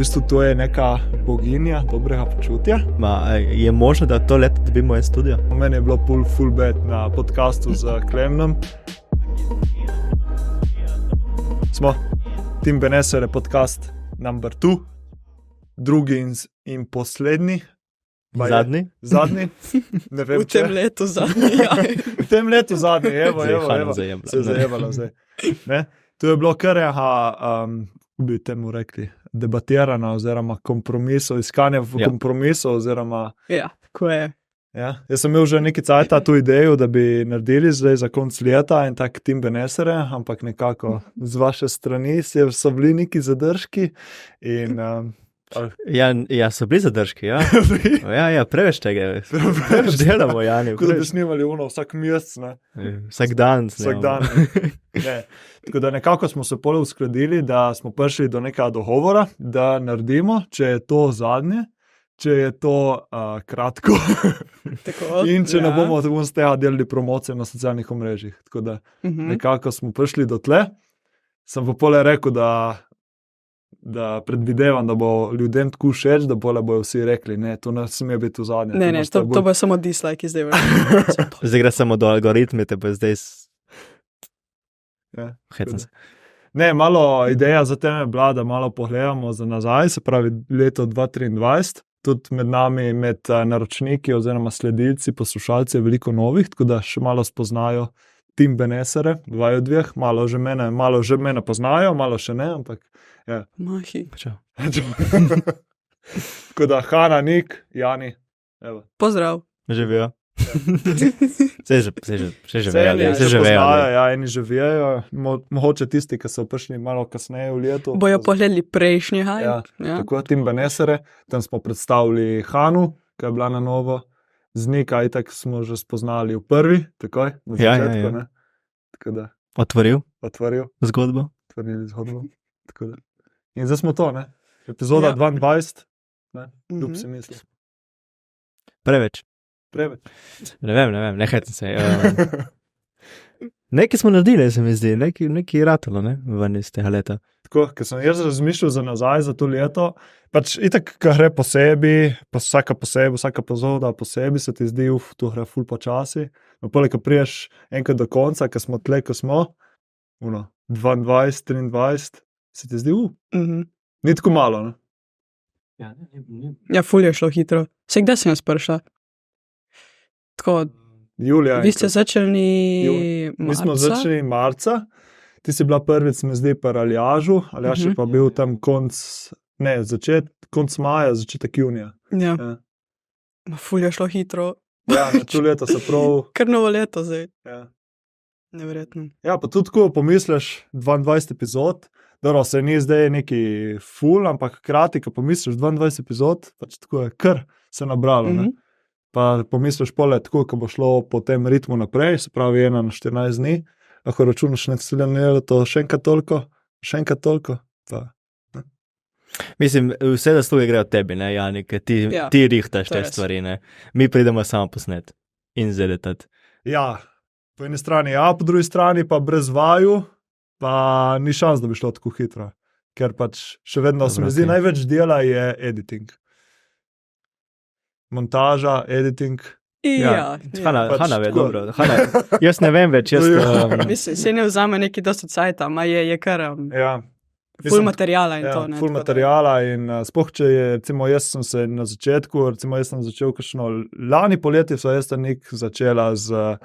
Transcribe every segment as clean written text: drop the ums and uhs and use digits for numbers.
bistvu to je neka boginja dobrega počutja. Je možno, da to leto dobimo en studio? Meni je bilo full bad na podcastu z Klemnom. Smo Team Benesere podcast number 2, drugi in poslednji. Zadnji? Ne vem, v tem letu zadnji, ja. V tem letu zadnji, evo. Se je zajebalo zdaj. Ne? To je bilo kar bi temu rekli, debatirano oziroma kompromisov, iskanje kompromisov oziroma... Ja, tako je. Ja, jaz sem imel že nekaj cajta tu idejo, da bi naredili zdaj za konc leta in tak Team Benesere, ampak nekako z vaše strani so bili neki zadržki in... Ja, so bili zadržki, ja. Ja, preveč tega. Preveč delamo, Jani. Tako da bi snimali vsak mesec, ne? Vsak dan. Ne. Tako da nekako smo se pole uskladili, da smo prišli do nekega dogovora, da naredimo, če je to zadnje, če je to kratko Tako, in če ne bomo tako z tega delali promocije na socialnih omrežjih. Tako da nekako smo prišli do tle. Sem pa pole rekel, da predvidevam, da bo ljudem tako všeč, da bojo vsi rekli, ne, to ne sme biti v zadnje. Ne, to bo samo dislike zdaj. Zdaj gre samo do algoritmi, te bo zdaj... Ja, ne, malo ideja za tem je bila, da malo pogledamo za nazaj, se pravi leto 2023, tudi med nami, med naročniki oziroma sledilci, poslušalci je veliko novih, tako da še malo spoznajo Team Benesere, dvaju dveh, malo že mene poznajo, malo še ne, ampak ja. Mahi. Tako da Hana, Nik, Jani, evo. Pozdrav. Živijo. Vse že vejo. Ja, eni že vejo, mogoče tisti, ki so prišli malo kasneje v letu. Bojo pogledali prejšnji hype. Ja. Tako Team Benesere, tam smo predstavili Hanu, ki je bila na novo, z Nika itak smo že spoznali v prvi, takoj, na začetku, ja. Ne? Tako da. Otvoril zgodbo. Tako da. In zdaj smo to, ne? Epizoda 22, ne? Ljub si misli. Preveč. Ne vem, nehajte se. Nekaj smo naredili, se mi zdi, nekaj ratalo, ne, ven iz tega leta. Tako, ker sem jaz razmišljal za nazaj, za to leto, pač itak, ko gre po sebi, vsaka epizoda po sebi, se ti zdi, to gre ful počasi. No, poleg, ko priješ enkrat do konca, ko smo tle, ko smo, 22, 23, se ti zdi, ni tako malo, ne? Ja, ful je šlo hitro. Vse kdaj sem jaz prišla? Tako, Julija. Vi ste začeli marca? Mi smo začeli marca, ti si bila prvič, me zdi, pa Aljažu, Aljaž je pa bil tam konc maja, začetek junija. Ja. Ful je šlo hitro. Ja, to leto se prav... Kar novo leto zdaj. Ja. Neverjetno. Ja, pa tudi ko pomisliš 22 epizod, dobro, se ni zdaj neki ful, ampak hkrati, ko pomisliš 22 epizod, pač tako je kar se nabralo, ne? Pa pomisliš pole tako, ko bo šlo po tem ritmu naprej, se pravi 1 na 14 dni, lahko računaš naslednje leto še enkrat toliko. Pa, ne. Mislim, vse zasluge gre od tebi, ne, Jani, ker ti rihtaš te stvari, ne. Mi pridemo samo posnet in zeletati. Ja, po eni strani po drugi strani pa brez vaju, pa ni šans, da bi šlo tako hitro, ker pač še vedno se mi zdi, največ dela je editing. Montaža, editing. Ja. Hana ve, dobro. Jaz ne vem več. Mislim, se ne vzame neki dosti cajta, ma je kar ful materijala in to. Ne, ful materijala in sploh, če je, recimo, jaz sem se na začetku, jaz sem začel kakšno, lani poleti so jaz začela z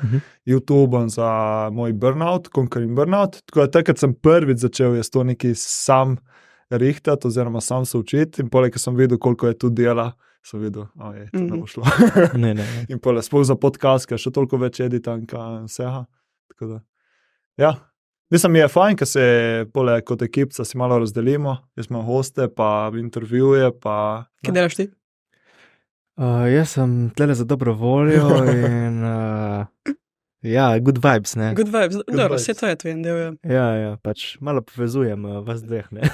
YouTubeom za moj burnout, Conquering Burnout, tako da takrat sem prvič začel jaz to neki sam rihtati oziroma sam se učiti in poleg, ko sem videl, koliko je tu dela, sem videl, to ne bo šlo. Ne. In pole, sploh za podcast, še toliko več editanka in vsega. Tako da, ja. Mislim, mi je fajn, ker se pole kot ekipca si malo razdelimo. Jaz imam hoste, pa intervjuje, pa... Kaj delaš ti? Jaz sem tlele za dobro voljo in Ja, good vibes, ne? Good vibes, dobro, vse to je to en del. Ja, pač malo povezujem vas dveh, ne?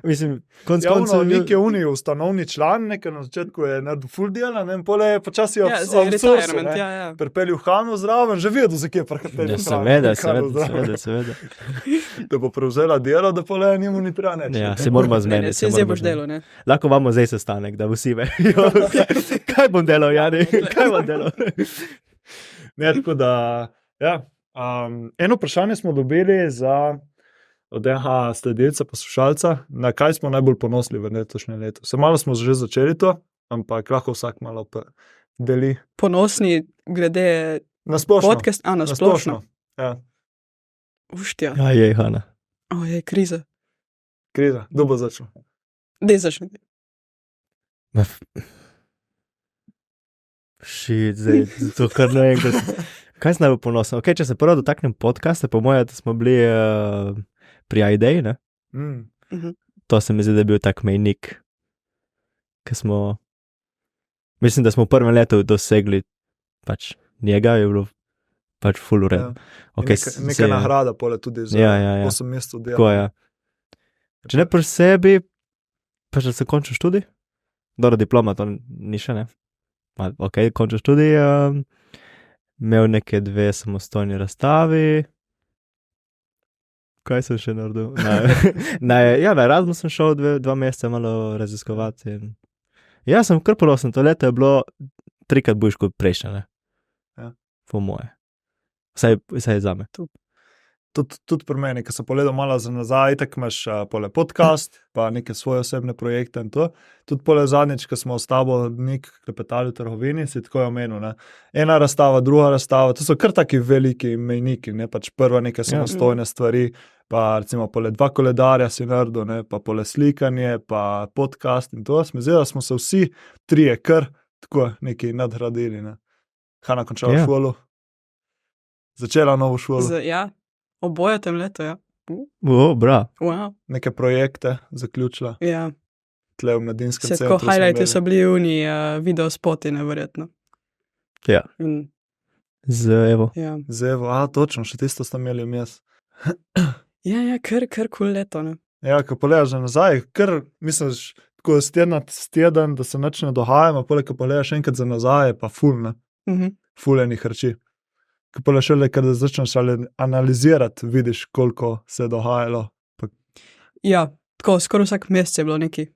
Mislim, konc koncev... Nek je unij ustanovni član, nekaj na začetku je naredil full dela, ne? Pole je počasi outsourcel, ne? Pripelil Hano zraven, že vedel, za kje pripelil Hano. Seveda. Da bo prevzela delo, da pole njemu ni treba neč. Ja, se moramo zmeniti. Se zdaj boš delo, ne? Lahko vamo zdaj sestanek, da vsi vejo. Kaj bom delal, Jani? Kaj bom delal? Ne, tako da, ja. Eno vprašanje smo dobili od enega sledilca, poslušalca, na kaj smo najbolj ponosni v letošnjem letu. Malo smo že začeli to, ampak lahko vsak malo deli. Ponosni glede na splošno. Podcast, na splošno. Ja. Uštja. Ajej, Hana. Ojej, kriza. Kriza, kdo bo začel? Dej začni. Zdaj, to kar naenkrat. Kaj sem najbolj ponosen? Okay, če se prvo dotaknem podcasta, po mojem, da smo bili pri idei, ne? To se mi zdi, da je bil tak mejnik, ki smo, mislim, da smo v prvem letu dosegli pač njega, je bilo pač full ured. Ja. Okay, neka nagrada pole tudi za 8 mesecev dela. Tako, ja. Če ne pri sebi, pač da se končil študij, dobro diploma, to ni še, ne? Ok, končil študij, imel neke 2 samostojni razstavi. Kaj sem še naredil? Na Erasmus sem šel 2 mesece malo raziskovati. Ja, sem kar ponosen, to leto je bilo 3-krat boljše kot prejšnje, ne? Ja. Po moje. Vsaj za me. Tudi pri meni, ko sem pogledal malo za nazaj, tako imaš pole podcast, pa neke svoje osebne projekte in to. Tudi pole zadnjič, ko smo s tabo nek klepetali v trgovini, si tako je omenil, ne. Ena razstava, druga razstava, to so kar taki veliki mejniki, ne, pač prva neke samostojne stvari, pa recimo pole 2 koledarja si naredil, ne, pa pole slikanje, pa podcast in to. Zdi, da smo se vsi 3 kar tako neki nadgradili, ne. Hana končala šolo, začela novo šolo. Ja. Oboje tem leto, ja. Bra. Wow. Neke projekte zaključila. Ja. Tle v mladinskem centru. Vse tako highlighti so bili uni video spoti, neverjetno. Ja. Z Evo. Ja. Z Evo, točno, še tisto sta imeli vmes. Ja, kar cool leto, ne. Ja, ko pogledaš nazaj, kar, misliš, tako z teden, da se nič ne dogaja, poleg, ko pogledaš enkrat za nazaj, pa ful, ne. Ful enih reči. Ko pa šele, ker da začneš analizirati, vidiš, koliko se je dogajalo. Ja, tako, skoraj vsak mesec je bilo neki.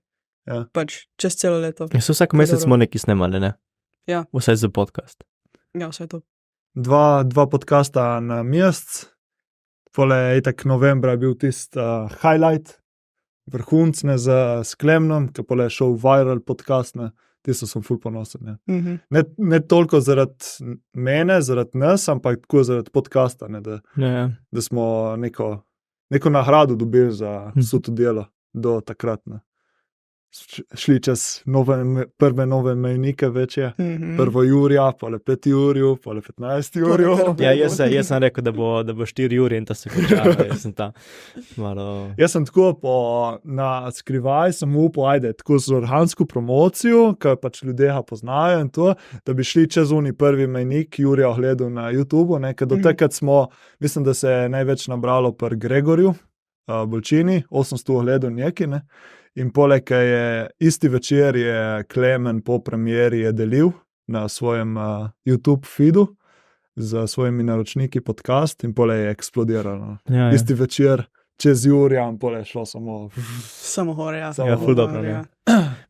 Ja. Pač, čez celo leto. Ja, vsak mesec smo neki snemali, ne? Ja. Vsaj za podcast. Ja, vsaj to. 2 podcasta na mesec, pole je tak novembra bil tist highlight, vrhuncne z Klemnom, ki pole je šel viral podcast, ne. Tisto sem ful ponosen. Ja. Ne toliko zaradi mene, zaradi nas, ampak tako zaradi podcasta, ne, da smo neko nagrado dobili za vso to delo do takrat. Ne. Šli čez prve nove mejnike večje, 1. Jurija, pole 5. Juriju, pole 15. Juriju. Ja, jaz sem rekel, da bo 4 Juri in ta se končava, jaz sem ta malo... Jaz sem tako na skrivaj, sem upal, tako z organsko promocijo, ker pač ljudje poznajo in to, da bi šli čez uni prvi mejnik Jurija ogledal na YouTubeu, ne, ker do takrat smo, mislim, da se je največ nabralo pri Gregorju, Bolčini, 800 ogledov neki, ne. In poleg je isti večer je Klemen po premieri je delil na svojem YouTube feedu za svojimi naročniki podcast in poleg je eksplodiralo. Ja. Isti večer čez Jurija in poleg je šlo samo hore, ja. Ja, ful dobro, ja.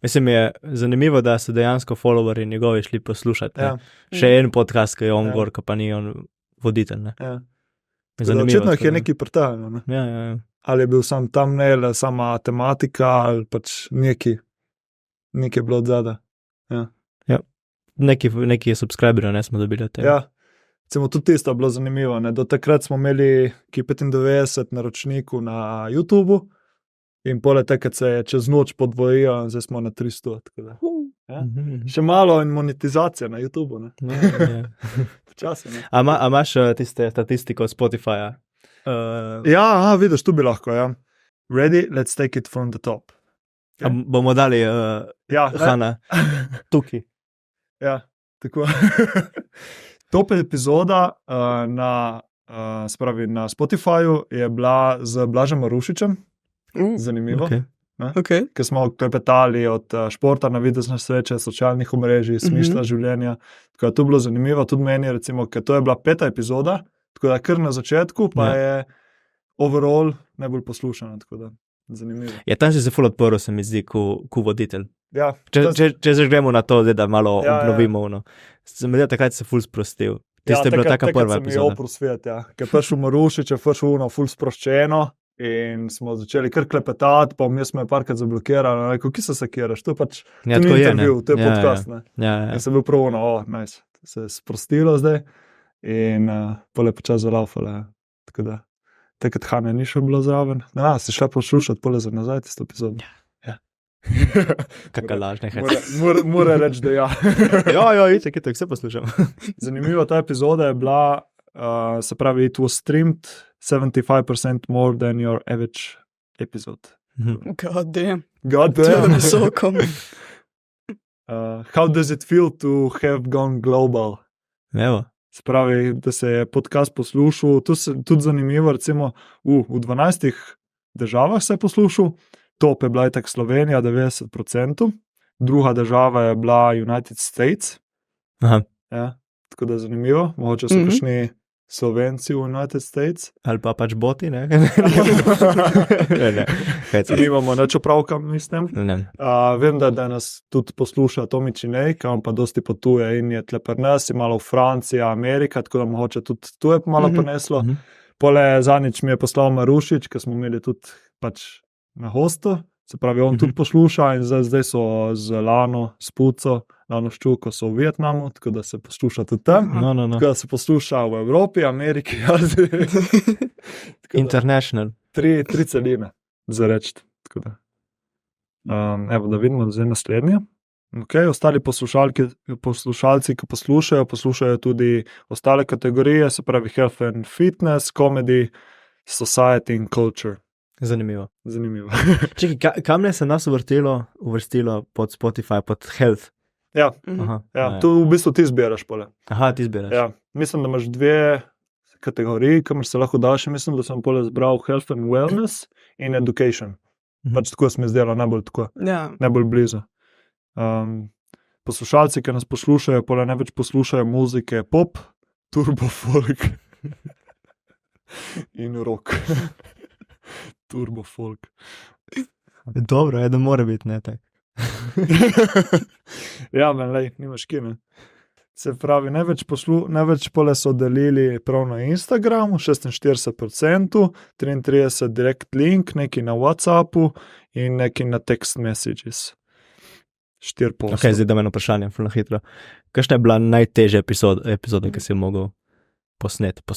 Mislim, je zanimivo, da so dejansko followerji njegovi šli poslušati. Ja. Še en podcast, ki je on gor, pa ni on voditelj, ne. Ja. Očitno jih je nekaj prtajalo, ne. Ja. Ali je bil sam thumbnail, sama tematika, ali pač nekaj je bilo odzada. Ja. Neki subscriberjev ne smo dobili od tega. Ja, recimo tudi tisto je bilo zanimivo, ne. Do takrat smo imeli 95 naročnikov na YouTubeu in poleg tega se je čez noč podvojilo, zdaj smo na 300. Tako da. Ja. Še malo in monetizacija na YouTubeu, ne. Ja. Počasi, ne. A imaš tiste statistiko Spotifyja? Ja, vidiš, tu bi lahko, ja. Ready, let's take it from the top. Okay. Bomo dali Hana tukaj. Ja, tako. top epizoda na Spotifyju je bila z Blažem Marušičem. Zanimivo. Okay. Ker smo klepetali od športa, navidezne sreče, socialnih omrežij, smisla življenja. Tako da to je bilo zanimivo. Tudi meni, recimo, ker to je bila 5. epizoda, tako da kar na začetku pa je overall najbolj poslušana. Tako da zanimivo. Ja, tam si se ful odporil, se mi zdi, ko voditelj. Ja, če gremo na to, da malo obnovimo. No. Se mi zdi, takrat se ful sprostil. Tiste je bila taka prva epizoda. Takrat sem jo oprl svet, ja. Ker prišel Marušič, je prišel ful sproščeno. In smo začeli kar klepetati, pa vmes me je parkrat zablokiralo. Rekel, ki se sekiraš? To je pač intervju, to je podcast. In sem bil prav, nice. Se je sprostilo zdaj in pole počas zalaufale. Tako da, takrat Hane ni še bilo zraven. Si šla poslušati pole za nazaj tisto epizodo. Ja. Kaka laž, nekaj. Mora reči, da ja. Ja, itak, vse poslušam. Zanimivo, ta epizoda je bila, se pravi, it was streamed 75% more than your average episode. God damn. God damn. Visokom. How does it feel to have gone global? Evo. Se pravi, da se je podcast poslušal, to je tudi zanimivo, recimo v 12 državah se je poslušal, top je bila itak Slovenija 90%, druga država je bila United States. Aha. Ja, tako da je zanimivo, mogoče so kakšni Slovenci v United States. Ali pa pač boti, ne? Nimamo nič opravka, mislim. Ne. Vem, da nas tudi posluša Tomi Činej, ki on pa dosti potuje in je tle pri nas, in malo v Franciji, Amerika, tako da mogoče tudi tu je malo poneslo. Pole zadnjič mi je poslal Marušič, ki smo imeli tudi pač na hostu, se pravi, on tudi posluša in zdaj so z Lano, s Puco, Lano Ščuko so v Vietnamu, tako da se posluša tudi tam. No. Tako da se posluša v Evropi, Ameriki, Aziji. International. Tri celine, za reči. Evo, da vidimo zdaj naslednje. Okay, ostali poslušalci, ki poslušajo tudi ostale kategorije, se pravi health and fitness, comedy, society in culture. Zanimivo. Čekaj, kam ne se nas uvrstilo pod Spotify, pod health? Ja, tu v bistvu ti zbiraš pole. Aha, ti zbiraš. Ja, mislim, da imaš 2 kategoriji, kamor se lahko daš. Mislim, da sem pole zbral health and wellness in education. Pač tako se mi zdelo najbolj blizu. Poslušalci, ki nas poslušajo, pole največ poslušajo muzike pop, turbo folk in rock. Turbo folk. Dobro, da mora biti, ne tak. Ja, nimaš kine. Se pravi, največ pole so delili prav na Instagramu, 46%, 33% direct link, neki na Whatsappu in neki na text messages. 4%. Ok, zdaj da me vprašanje, fulno hitro. Kakšna je bila najtežja epizoda, ki si jo mogel posnet?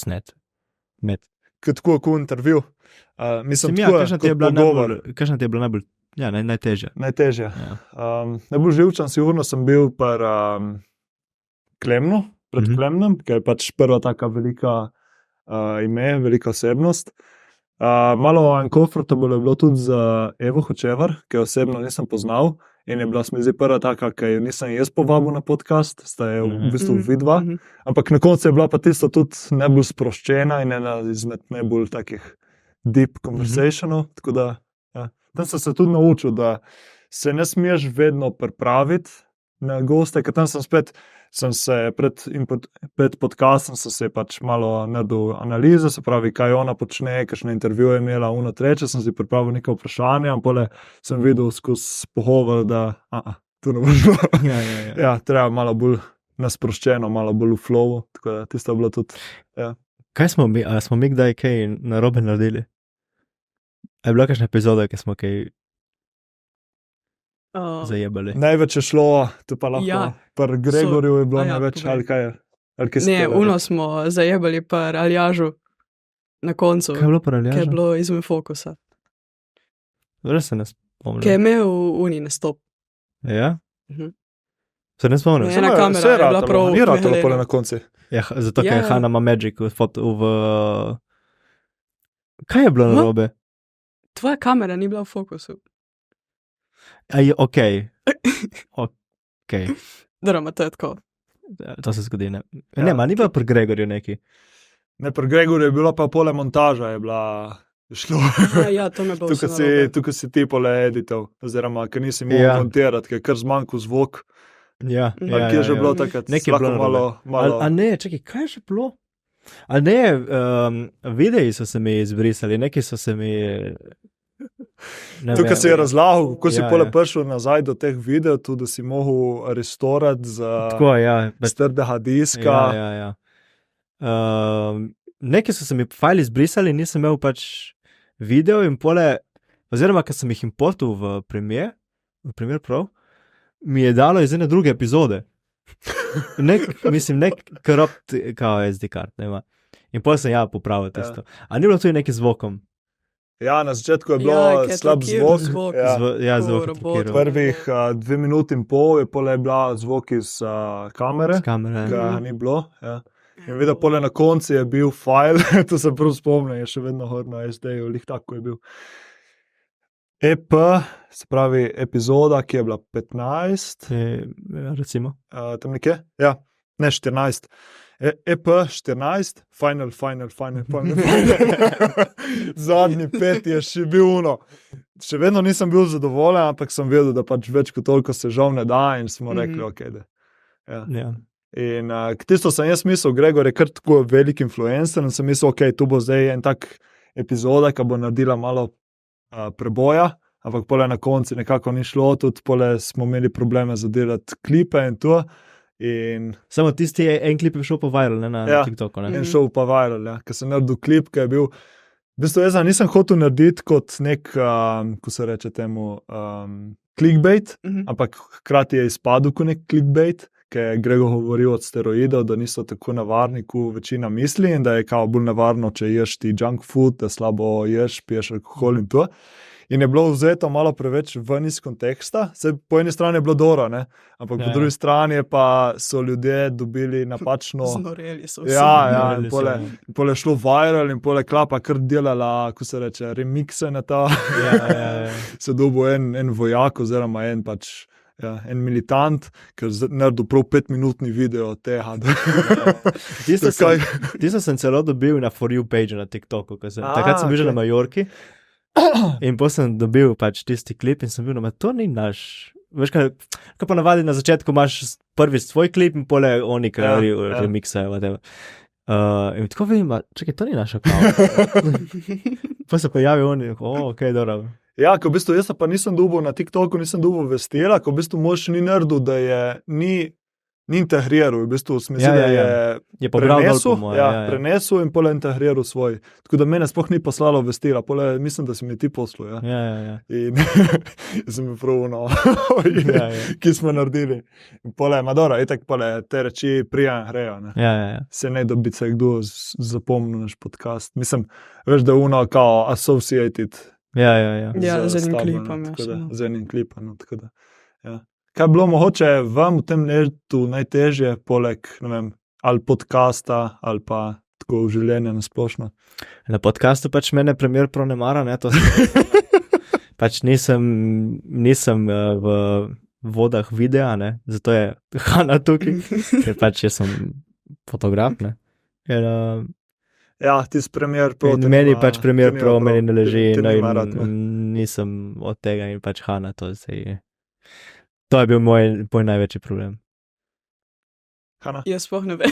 Tako intervju. Mislim, kakšna ti je bila najbolj najtežja? Najtežja. Najbolj živčen sigurno sem bil Klemnu, pred Klemnem, ki je pač prva taka velika ime, velika osebnost. Malo uncomfortable je bilo tudi za Evo Hočevar, ki jo osebno nisem poznal in je bila se mi zdi prva taka, ki jo nisem jaz povabil na podcast, sta je v bistvu vidva, ampak na koncu je bila pa tista tudi najbolj sproščena in ena izmed najbolj takih deep conversationov, tako da tam sem se tudi naučil, da se ne smeš vedno pripraviti na goste, ker tam sem se pred podcastom sem se pač malo naredil analize, se pravi, kaj ona počne, kakšne intervjuje imela, treče, sem si pripravil nekaj vprašanja, in pole sem videl skozi pogovor, da tu ne bo šlo. Ja, treba malo bolj nasproščeno, malo bolj v flowu, tako da tisto je bilo tudi, ja. Kaj smo mi kdaj kaj narobe naredili? Je bila kakšna epizoda, ki smo kaj zajebali? Največ je šlo, tu pa lahko, pri Gregorju je bilo največ, ali kaj je? Ne, smo zajebali pri Aljažu na koncu. Kaj je bilo pri Aljažu? Kaj je bilo izven fokusa. Res se ne spomnim. Kaj je imel uni nastop. Ja? Se ne spomnim. Ena kamera je bila prav. Ni ratalo pole na konci. Ja, zato, ker je Hana ima Magic v... Kaj je bilo narobe? Tvoja kamera ni bila v fokusu. Okej. Dobro, to je tako. To se zgodi, ne. Ne, ma ni bilo pri Gregorju neki. Ne, pri Gregorju je bila pa pole montaža, je bila šlo. Ja, to me bo Tukaj si ti pole editov, oziroma, ker nisi mogel montirati, ker je kar zmanjkal zvok. Ja. Ki je že bilo takrat malo... A ne, čakaj, kaj je že bilo? A ne, videi so se mi izbrisali, neki so se mi... Tukaj si je razlagal, kako si pole prišel nazaj do teh videov, tudi da si mogel restorati z trdega diska. Ja. Neki so se mi fajli izbrisali, nisem imel pač video in pole, oziroma, ko sem jih importil v Premiere Pro, mi je dalo iz ene druge epizode. Nek korrupt kao SD card, nema. In potem sem popravil tisto. A ni bilo tudi neki zvokom? Ja, na začetku je bilo slab zvok. Zvok. Prvih 2 minuti in pol je pole bila zvok iz kamere. Ga ni bilo, ja. In videl pole na koncu je bil file, to se prav spomnim, je še vedno hor na SD-ju, lih tako je bil. EP, se pravi epizoda, ki je bila 15. Recimo. Tam nekje? Ja, ne 14. EP 14, final. Zadnji 5 je še bil uno. Še vedno nisem bil zadovoljen, ampak sem vedel, da pač več kot toliko se žal ne da in smo rekli, okej, da. Ja. In tisto sem jaz mislil, Gregor je kar tako velik influencer in sem mislil, okej, tu bo zdaj en tak epizoda, ki bo naredila malo preboja, ampak pole na konci nekako ni šlo, tudi pole smo imeli probleme zadelati klipe in to. Samo tisti en klip je šel pa viral, ne, na TikToku, ne? En šel pa viral, ja, ker sem naredil klip, ki je bil, v bistvu jaz nisem hotel narediti kot nek, ko se reče temu, clickbait, ampak hkrati je izpadel kot nek clickbait, ki je Gregor govoril od steroidov, da niso tako nevarni, kot večina misli in da je kao bolj nevarno, če ješ ti junk food, da slabo ješ, piješ alkohol in to. In je bilo vzeto malo preveč ven iz konteksta, se po eni strani je bilo dobro, ne? Ampak po drugi strani pa so ljudje dobili napačno... Znoreli so vsi. Ja, in pole šlo viral in pole klapa kar delala, ko se reče, remixe na ta. Ja. Se dobil en vojak oziroma en militant, ker naredil prav 5-minutni video od tega. Tisto sem celo dobil na For You page na TikToku, takrat sem bil že na Majorki. In potem sem dobil pač tisti klip in sem bil, to ni naš, veš kaj pa navadi na začetku imaš prvi svoj klip in pole oni, ki remixajo, whatever. In tako vidim, čakaj, to ni naša kao. Pa se pojavi oni, okej, dobro. Ja, ko v bistvu jaz pa nisem dobil na TikToku, nisem dobil vestila, ko v bistvu mož ni naredil, da je, ni integriral, v bistvu smisel, da je prenesel in pole integriral svoj. Tako da mene sploh ni poslalo vestila, pole mislim, da si mi ti poslal, ja. Ja. In sem mi prav, ki smo naredili. In pole, madora, itak pole, te reči prijan hrejo, ne. Ja. Se ne dobi se kdo zapomnil naš podcast. Mislim, veš, da kao associated. Ja. Ja, z enim klipom. Z enim klipom, tako da, ja. Kaj je bilo mogoče vam v tem letu najtežje, poleg, ne vem, ali podcasta, ali pa tako v življenju nasplošno? Na podcastu pač mene Premiere Pro ne mara, ne, to pač nisem v vodah videa, ne, zato je Hana tukaj, ker pač jaz sem fotograf, ne. Ja, ti s Premiere Pro. Meni pač Premiere Pro meni ne leži, nisem od tega in pač Hana to zdaj je. To je bil moj največji problem. Hana? Jaz sploh ne vem.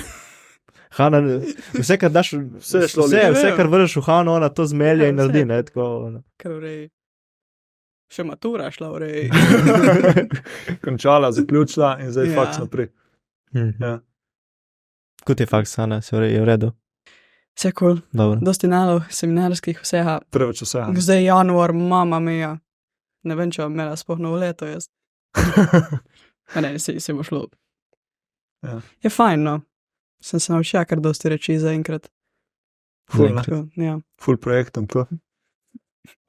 Hana, vse kar daš, vse kar vrneš v Hano, ona to zmelje in naredi, ne, tako. Kar vrej. Še matura šla vrej. Končala, zaključila in zdaj faks naprej. Ja. Kot je faks, Hana, je v redu? Vse cool. Dobro. Dosti nalog, seminarskih, vseha. Preveč vseha. Zdaj januar, mama mija. Ne vem, če vam imela sploh novo leto, jaz. Ne, se bo šlo. Ja. Je fajn, no. Sem se naučila kar dosti reči zaenkrat. Ful projektom to.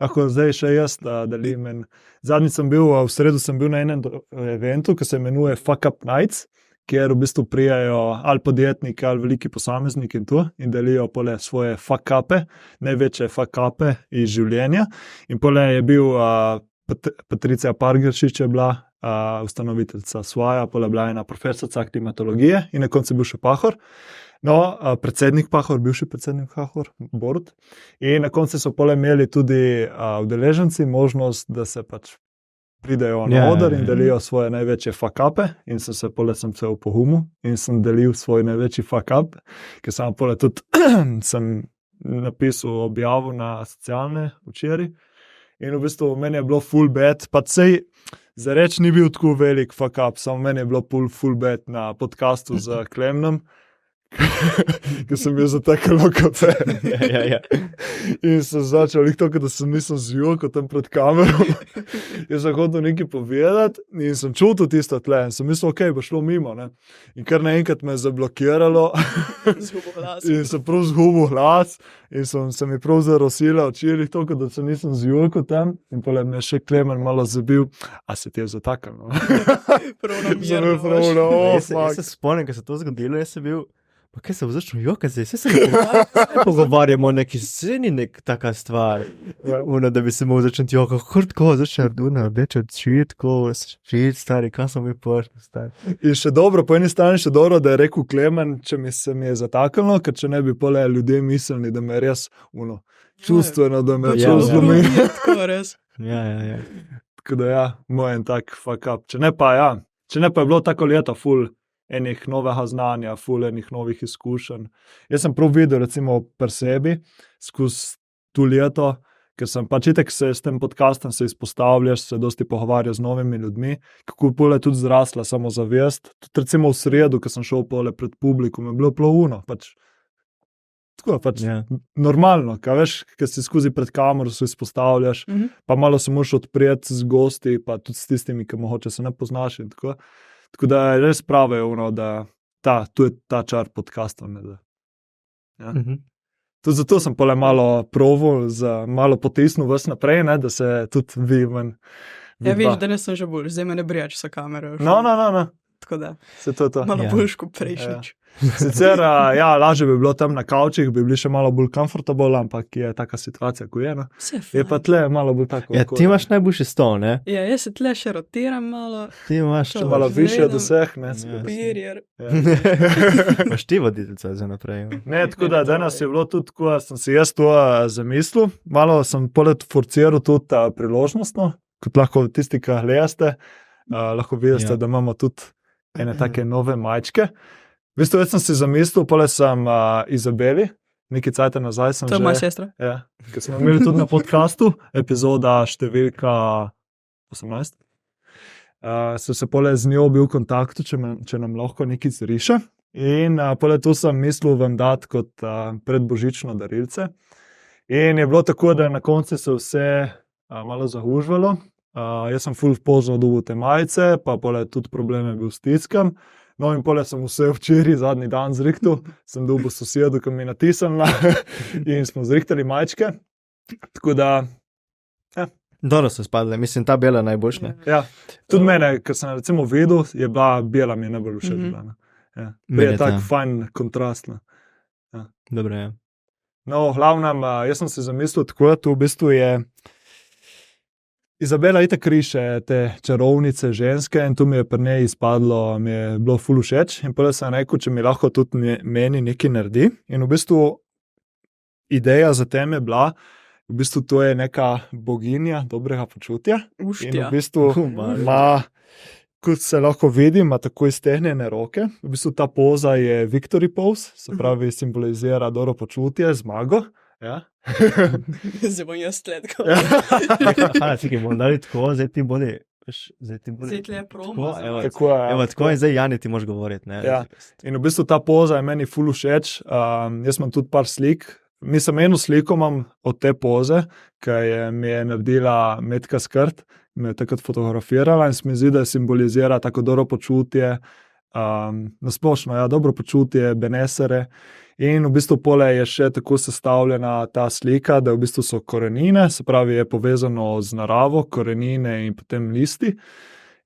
Ako zdaj še jaz delim. Zadnjič sem bil, v sredo sem bil na enem eventu, ki se imenuje Fuck Up Nights, kjer v bistvu prijajo ali podjetniki, ali veliki posamezniki in delijo pole svoje fuck upe, največje fuck upe iz življenja. In pole je bil Patricija Pargeršič je bila ustanoviteljica Svaja, potem je bila ena profesorica klimatologije in na koncu je bil še Pahor. No, predsednik Pahor, bivši predsednik Pahor, Borut. In na koncu so potem imeli tudi udeleženci možnost, da se pač pridejo na oder in delijo svoje največje fuck-upe. In sem se opohumil in sem delil svoj največji fuck-up, ker sem potem tudi sem napisal objavo na socialne včeraj. In v bistvu meni je bilo full bad, pa sej za reč ni bil tako velik fuck-up, samo meni je bilo full bad na podcastu z Klemnom, ker sem bil zatekal kafe. In sem začel da sem nisem zjokal tam pred kamero. In sem hotel nekaj povedati in sem čutil tisto tle. In sem mislil, bo šlo mimo. Ne? In kar naenkrat me je zablokiralo. In sem prav zgubil glas. In se mi prav zarosila očili, da se nisem zjokal tam. In potem me je še Klemen malo zabil. A se ti je zatakal? No? Jaz se spomnim, ko se to zgodilo, jaz sem bil. Pa kaj se začel jokati zdaj? Vse se pogovarjamo o neki sceni, taka stvar. Da bi se mu začel jokati, kako začel reči, šit, stari, kam smo mi pošli, stari. In še dobro, po eni strani še dobro, da je rekel Klemen, če se mi je zataknilo, ker če ne bi pole ljudje mislili, da me res čustveno, da me zlomi. Ja. Tako da moj en tak fuck up. Če ne pa je bilo tako leto full enih novega znanja, full enih novih izkušenj. Jaz sem prav videl, recimo, pri sebi, skozi to leto, ker sem pač itek se s tem podcastom se izpostavljaš, se dosti pogovarjaš z novimi ljudmi, kako pole tudi zrasla samozavest. Tudi recimo v sredo, ko sem šel pole pred publikom, je bilo plovno, normalno, kaj veš, ker si skozi pred kamero se izpostavljaš, pa malo se moraš odpreti z gosti, pa tudi s tistimi, ki mogoče se ne poznaš in tako. Tako da je res prave, tu je ta čar podcastov. Tudi zato sem pole malo proval, malo potisnil vas naprej, ne, da se tudi vi ven. Viš, da ne sem že bolj, zdaj me ne brijač sa kamero. No. Tako da, se to. Malo bolj kot prejšnjič. Sicer, lažje bi bilo tam na kavčih, bi bili še malo bolj comfortable, ampak je taka situacija, ko je. Je pa tle malo bolj tako. Ti imaš najboljši stol, ne? Ja, jaz se tle še rotiram malo. Ti imaš malo više od vseh, ne? Birjer. Imaš ti voditeljica za naprej. Ne, tako da danes je bilo tudi tako, sem si jaz to zamislil. Malo sem poleg forciral tudi priložnostno, kot lahko tisti, ki gledaste, lahko vidite, da imamo tudi ene take nove majčke. V bistvu, jaz sem si zamislil, pole sem Izabeli, nekaj cajta nazaj sem to je moja sestra. Ja, ker smo imeli tudi na podcastu, epizoda številka 18. Sem se pole z njo bil v kontaktu, če nam lahko nekaj zriše. In pole tu sem mislil vam dati kot predbožično darilce. In je bilo tako, da na koncu se vse malo zahužvalo. Jaz sem ful pozno dobil te majice, pa pole tudi probleme bil s tiskam. No in pole sem vse včeraj, zadnji dan zrihtal, sem dobil sosedu, ki mi je natisnila in smo zrihtali majčke. Tako da, Dobro so spadle, mislim, ta bela najboljša. Ja, tudi mene, ker sem recimo videl, je bila bela mi najbolj všeč. Je tak fajn kontrastna. Dobro, ja. No, glavnem, jaz sem si zamislil tako, da to v bistvu je Izabela itak riše te čarovnice ženske in tu mi je pri njej izpadlo, mi je bilo ful všeč in potem sem rekel, če mi lahko tudi meni nekaj naredi. In v bistvu ideja za tem je bila, v bistvu to je neka boginja dobrega počutja. In v bistvu ima, kot se lahko vidi, ima tako iztegnjene roke. V bistvu ta poza je victory pose, se pravi simbolizira dobro počutje, zmago. Ja. Zdaj bom jaz sledko. Cikaj, bomo dali tako, zdaj ti bodi. Zdaj tle je promo. Tako in zdaj Jani ti moš govoriti. Ja. In v bistvu ta poza je meni ful všeč. Jaz imam tudi par slik. Mislim, eno sliko imam od te poze, ki mi je naredila Metka Skrt, me je takrat fotografirala in se mi zdi, da simbolizira tako dobro počutje, nasplošno, dobro počutje, benesere. In v bistvu pole je še tako sestavljena ta slika, da v bistvu so korenine, se pravi je povezano z naravo, korenine in potem listi.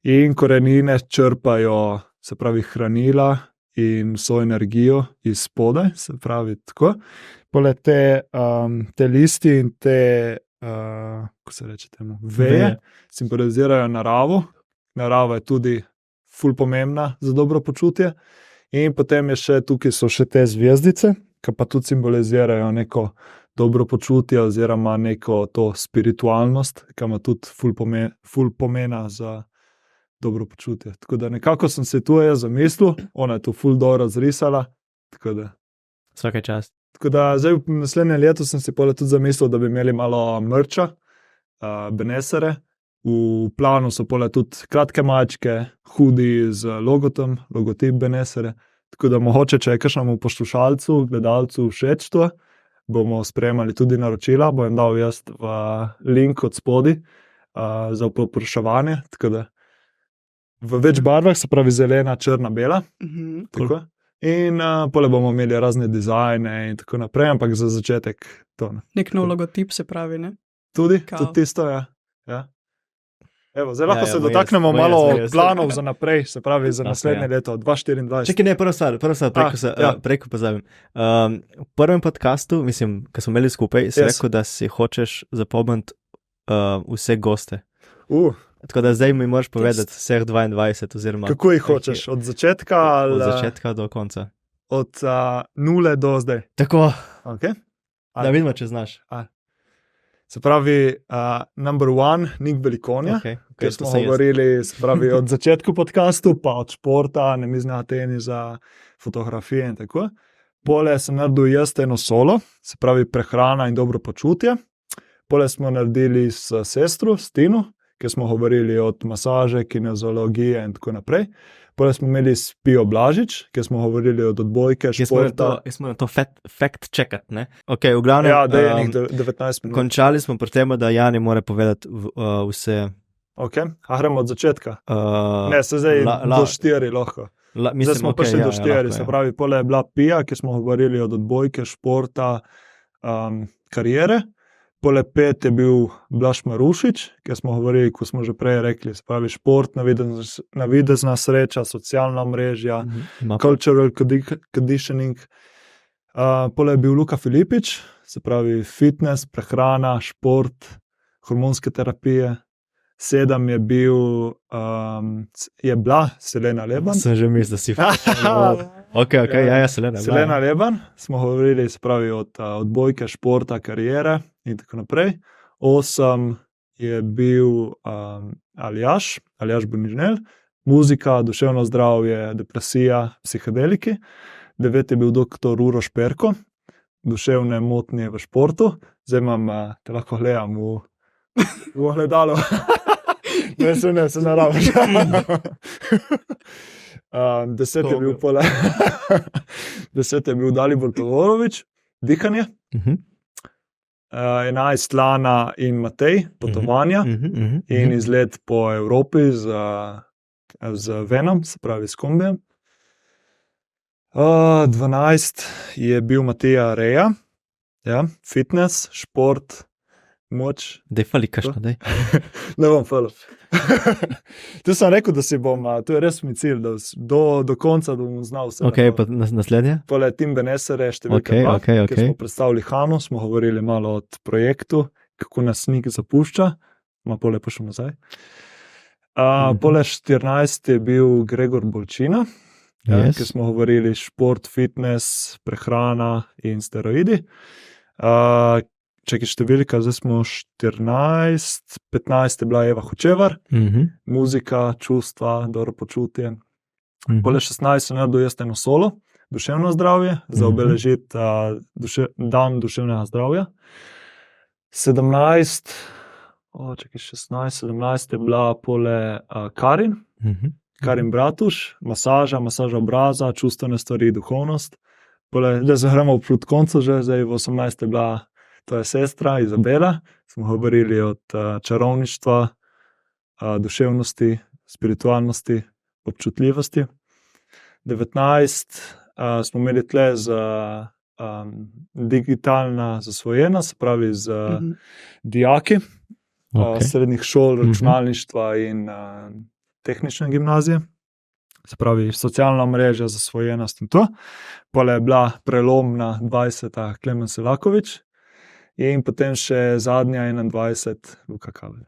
In korenine črpajo, se pravi hranila in vso energijo iz spodaj, se pravi tako. Pole te listi in te ko se reče temu, veje, simbolizirajo naravo. Narava je tudi ful pomembna za dobro počutje. In potem je še tukaj so še te zvezdice, ki pa tudi simbolizirajo neko dobro počutje oziroma neko to spiritualnost, ki ima tudi ful pomena za dobro počutje. Tako da nekako sem se tu jaz zamislil, ona je to ful dobro razrisala. Svaka čast. Tako da zdaj v naslednjem letu sem si tudi zamislil, da bi imeli malo mrča, benesere. V planu so tudi kratke mačke, hudi z logotip benesere. Tako da mogoče, če je kakšnemu poslušalcu, gledalcu všeč to, bomo sprejemali tudi naročila, bom dal jaz v link od spodaj za popraševanje. Tako da v več barvah, se pravi zelena, črna, bela. Tako. In pole bomo imeli razne dizajne in tako naprej, ampak za začetek to. Nek nov logotip, se pravi, ne? Tudi tisto, ja. Evo, zdaj lahko se dotaknemo malo planov za naprej, se pravi za naslednje leto, 2024. Čekaj, ne, prvo stvar, preko pozabim. V prvem podcastu, mislim, ko smo imeli skupaj, si rekel, da si hočeš zapomniti vse goste. Tako da zdaj mi moraš povedati vseh 22 oziroma... Kako jih hočeš? Od začetka ali... Od začetka do konca. Od 0 do zdaj. Tako. Okay. Da vidimo, če znaš. Se pravi, number one, Nik Velikonja, ki smo govorili, se pravi, od začetku podcastu, pa od športa, namizne tenisa, fotografije in tako. Pole sem naredil jaz eno solo, se pravi, prehrana in dobro počutje. Pole smo naredili s sestro, s Tino, ki smo govorili od masaže, kineziologije in tako naprej. Pole smo imeli s Pijo Blažič, ki smo govorili od odbojke, športa. Jaz smo na to fact checkat, ne? Ok, v glavnem... Ja, da je njih 19 minut. Končali smo pri tem, da Jani mora povedati vse... Ok, gremo od začetka. Ne, se zdaj do 4 lahko. Zdaj smo prišli do 4, se pravi, pole je bila Pija, ki smo govorili od odbojke, športa, karijere. Pole 5 je bil Blaž Marušič, ki smo govorili, ko smo že prej rekli, se pravi šport, navidezna sreča, socialna mrežja, cultural conditioning. Pole je bil Luka Filipič, se pravi fitness, prehrana, šport, hormonske terapije. 7 je bil, je bila Selena Leban. Sem že mislil, da si Ok, ja, Selena. Selena Leban, smo govorili, se pravi, od odbojke, športa, karijere in tako naprej. 8 je bil Aljaž Bunižnel, muzika, duševno zdravje, depresija, psihedeliki. 9 je bil dr. Uroš Perko, duševne motnje v športu. Zdaj imam, te lahko gledam v ogledalo. Ne, se naravaš. 10 je bil pole. 10 je bil Dalibor Todorović, dihanje. 11 Lana in Matej, potovanja in izlet po Evropi z Venom, se pravi s kombijem. 12 je bil Matija Reja, ja, fitness, šport, moč. Dej fali kašno, dej. Ne bom falil. Tu sem rekel, da si bom, to je res mi cilj, da do konca da bom znal vse. Ok, pa naslednje? Pole Tim Benesere, številka 2, kjer smo predstavili Hanu, smo govorili malo od projektu, kako nas Nik zapušča. Pole pa še nazaj. Pole 14 je bil Gregor Bolčina, kjer smo govorili šport, fitness, prehrana in steroidi. Čekaj številka, zdaj smo 14, 15 je bila Eva Hočevar, muzika, čustva, dobro počutje. Pole 16 sem naredil jaz eno solo, duševno zdravje, za obeležiti dan duševnega zdravja. 17 je bila pole Karin Bratuš, masaža obraza, čustvene stvari, duhovnost. Pole, da se gremo proti koncu že, zdaj v 18 je bila to je sestra Izabela, smo govorili od čarovništva, duševnosti, spiritualnosti, občutljivosti. 19 smo imeli tle za digitalna zasvojena, se pravi z dijaki srednjih šol, računalništva in tehnične gimnazije. Se pravi socialna mreža, zasvojenost in to. Pole je bila prelomna 20. Klemen Selaković. In potem še zadnja 21, Luka Kave.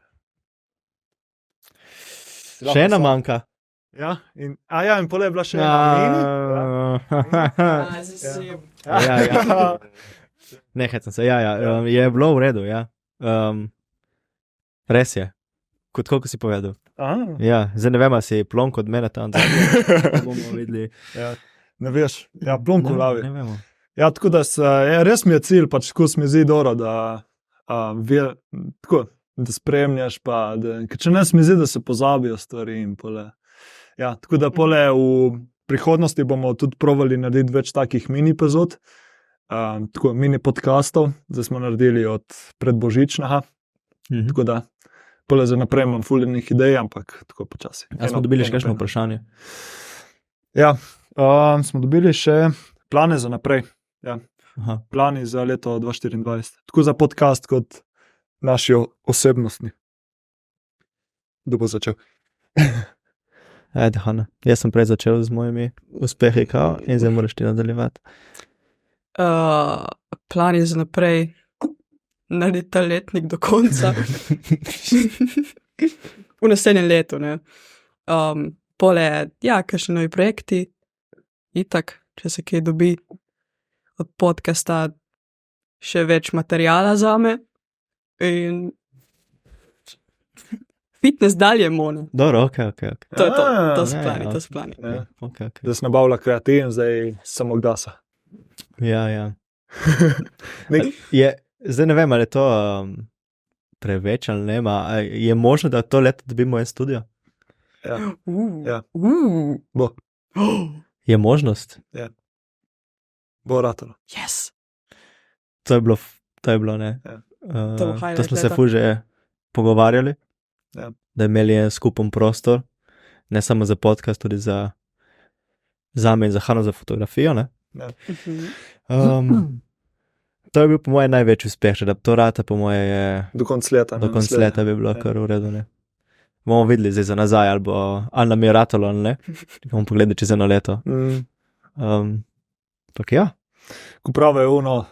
Še ena manjka. Ja, in pole je bila še ena mini. Nehaj sem se, je bilo v redu, ja. Res je, kot koliko si povedal. Ja, zdaj ne vem, si plonko od mene tam, bomo videli. Ja, ne veš, plonko lavi. Ne vemo. Ja, tako da res mi je cilj, pač tako se mi zdi dobro, da spremljaš, če ne se mi zdi, da se pozabijo stvari in pole. Ja, tako da pole v prihodnosti bomo tudi provali narediti več takih mini epizod, tako mini podcastov, zdaj smo naredili od predbožičnega, tako da pole za naprej imam fuljenih idej, ampak tako počasi. Smo dobili še kakšno vprašanje? Ja, smo dobili še plane za naprej. Ja. Plani za leto 2024. Tako za podcast kot naši osebnostni. Kdo bo začel? Ajde, Hanna. Jaz sem prej začel z mojimi uspehi in zdaj moraš ti nadaljevati. Plani za naprej narediti ta letnik do konca. V naslednjem letu, ne. Pole, kakšni novi projekti, itak, če se kaj dobi od podcasta, še več materijala zame in fitness dalje mone. Dobro, ok. To je to, to so plani. Okay. Da se nabavlja kreativ, zdaj samo glasa. Ja. Zdaj ne vem, ali je to preveč ali ne, je možno, da to leto dobimo en studio? Ja. Bo. Je možnost? Ja. Bo ratalo. Yes. To je bilo, ne. Ja. To smo se ful že pogovarjali, da imeli en skupen prostor, ne samo za podcast, tudi za me in za Hano za fotografijo, ne. Ja. To je bil po moje največji uspeh, da to rata po moje je... Do konca leta. Do konca leta bi bilo kar v redu, ne. Bomo videli zdaj za nazaj, ali nam je ratalo, ali ne. Bomo pogledali čez eno leto. Pak ja. Ko pravi je ono,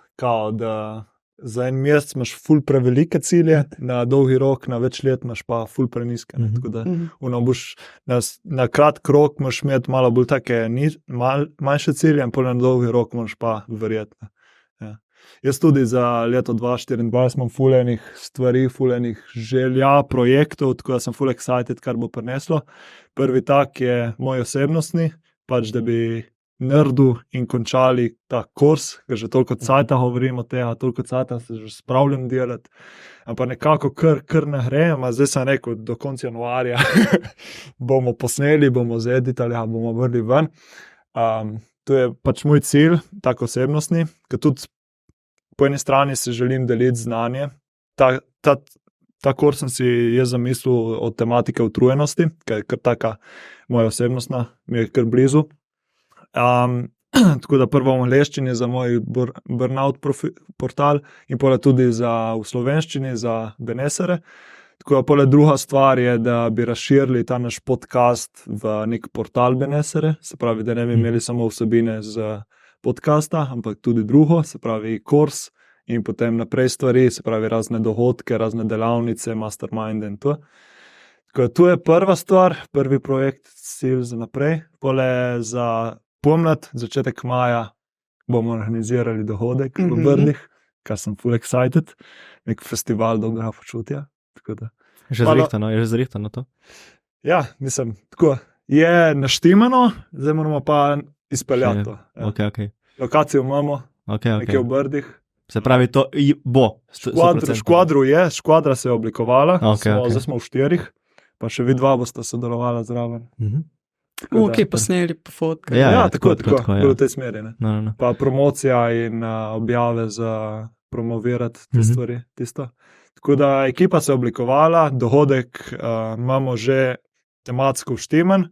da za en mesec imaš ful prevelike cilje, na dolgi rok, na več let imaš pa ful preniske. Tako da boš na kratk rok imaš imeti malo bolj take manjše cilje in na dolgi rok imaš pa verjetno. Ja. Jaz tudi za leto 2024 imam fuljenih stvari, fuljenih želja, projektov, tako da sem ful excited, kar bo prineslo. Prvi tak je moj osebnostni, pač da bi naredil in končali ta kurs, ker že toliko cajta govorim o tega, toliko cajta se že spravljam delati, ampak nekako kar ne gre, zdaj sem rekel, do konca januarja bomo posneli, bomo zeditali, bomo vrli ven. To je pač moj cilj, tak osebnostni, ker tudi po eni strani se želim deliti znanje. Ta kurs sem si jaz zamislil od tematike utrujenosti, ker je kar taka moja osebnostna, mi je kar blizu. Tako da prvo v angleščini za moj burnout portal in poleg tudi v slovenščini za Benesere. Tako da poleg druga stvar je, da bi razširili ta naš podcast v nek portal Benesere, se pravi, da ne bi imeli samo vsebine z podcasta, ampak tudi drugo, se pravi kurs in potem naprej stvari, se pravi razne dohodke, razne delavnice, mastermind in to. Tako da tu je prva stvar, prvi projekt, cilj za naprej, poleg za pomlad, začetek maja bomo organizirali dohodek v Brdih, kar sem full excited, nek festival dobrega počutja. Je že zrihtano to? Ja, mislim, tako je naštimano, zdaj moramo pa izpeljati to. Ja. Okay. Lokacijo imamo, nekje v Brdih. Se pravi, to bo. Škvadra se je oblikovala, zdaj smo v 4, pa še vi 2 boste sodelovala zraven. Posneli po fotkah. Ja, tako, v tej smeri. No. Pa promocija in objave za promovirati te stvari. Tisto. Tako da ekipa se je oblikovala, dohodek imamo že tematsko uštiman,